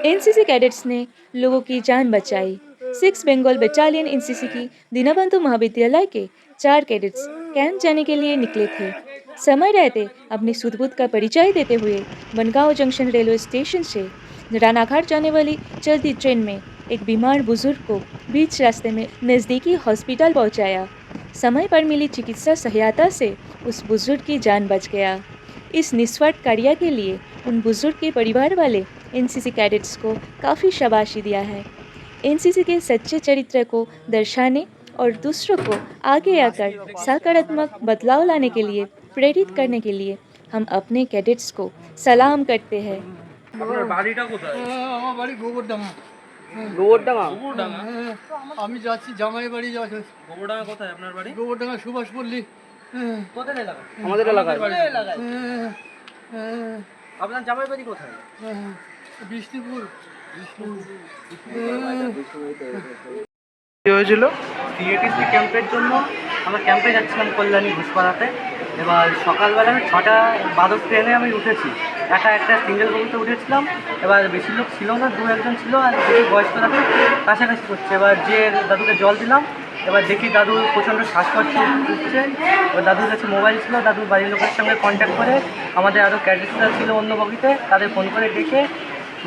NCC cadets ने लोगों की जान बचाई। सिक्स बंगाल बटालियन एनसीसी की दीनबंधु महाविद्यालय के 4 कैडेट्स कैंप जाने के लिए निकले थे। समय रहते अपनी सूझबूझ का परिचय देते हुए बनगांव जंक्शन रेलवे स्टेशन से रानाघाट जाने वाली चलती ट्रेन में एक बीमार बुजुर्ग को बीच रास्ते में नज़दीकी हॉस्पिटल पहुंचाया। समय पर मिली चिकित्सा सहायता से उस बुजुर्ग की जान बच गया। इस निस्वार्थ कार्य के लिए उन बुजुर्ग के परिवार वाले एनसीसी कैडेट्स को काफ़ी शाबाशी दिया है। एनसीसी के सच्चे चरित्र को दर्शाने और दूसरों को आगे आकर सकारात्मक बदलाव लाने के लिए प्रेरित करने के लिए हम अपने कैडेट्स को सलाम करते हैं। আপনার বাড়িটা কোথায়? আমার বাড়ি গোবরডাঙ্গা। গোবরডাঙ্গা। গোবরডাঙ্গা। আমি যাচ্ছি জামাই বাড়ি যাচ্ছি। গোবরডাঙ্গা কোথায় আপনার বাড়ি? গোবরডাঙ্গা সুভাষপল্লী। কোথায় এলাকা? আমাদের এলাকায়। আপনার জামাই বাড়ি কোথায়? বিষ্ণুপুর। কি হয়েছিল? সিএটিসি ক্যাম্পের জন্য আমরা ক্যাম্পে যাচ্ছিলাম কল্যাণী ঘোষপাড়াতে। এবার সকালবেলা আমি 6টা 12 ট্রেনে আমি উঠেছি। একটা সিঙ্গেল বগিতে উঠেছিলাম। এবার বেশি লোক ছিল না, 2-1 ছিল, আর দেখি বয়স্ক দাদু কাছাকাছি করছে। এবার যে দাদুকে জল দিলাম, এবার দেখি দাদুর প্রচণ্ড শ্বাসকষ্ট উঠছে। এবার দাদুর কাছে মোবাইল ছিল, দাদুর বাড়ির লোকের সঙ্গে কন্ট্যাক্ট করে আমাদের আরও ক্যাডেটসরা ছিল অন্য বগিতে, তাদের ফোন করে ডেকে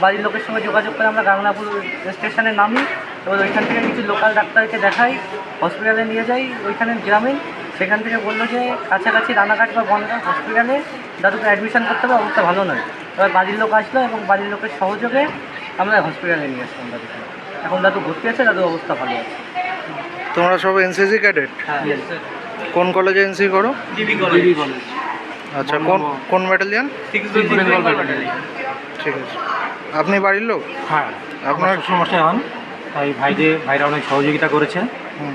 বাড়ির লোকের সঙ্গে যোগাযোগ করে আমরা গাংনাপুর স্টেশনে নামি। এবার ওইখান থেকে কিছু লোকাল ডাক্তারকে দেখাই, হসপিটালে নিয়ে যাই ওইখানে গ্রামে। সেখান থেকে বললো যে কাছাকাছি রানাঘাট বা বনগাঁ হসপিটালে দাদুকে অ্যাডমিশন করতে হবে, অবস্থা ভালো নয়। এবার বাড়ির লোক আসলো এবং বাড়ির লোকের সহযোগে আমরা হসপিটালে নিয়ে আসলাম দাদুকে। এখন দাদু ভর্তি আছে, দাদুর অবস্থা ভালো আছে। তোমরা সব এনসিসি ক্যাডেট? হ্যাঁ, কোন কলেজে এনসিসি করো? DB college. আচ্ছা, কোন ব্যাটালিয়ন? 6 বেঙ্গল ব্যাটালিয়ন। ঠিক আছে। আপনি বাড়ির লোক? হ্যাঁ, আপনার আপনার সমস্যা হন, তাই ভাইরা অনেক সহযোগিতা করেছে।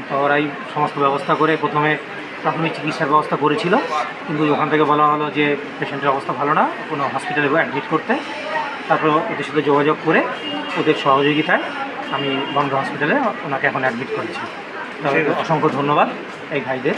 তো ওরাই সমস্ত ব্যবস্থা করে প্রথমে প্রাথমিক চিকিৎসার ব্যবস্থা করেছিল, কিন্তু ওখান থেকে বলা হলো যে পেশেন্টের অবস্থা ভালো না, কোনো হসপিটালে অ্যাডমিট করতে। তারপর ওদের সাথে যোগাযোগ করে ওদের সহযোগিতায় আমি বনগাঁ হসপিটালে ওনাকে এখন অ্যাডমিট করেছি। অসংখ্য ধন্যবাদ এই ভাইদের।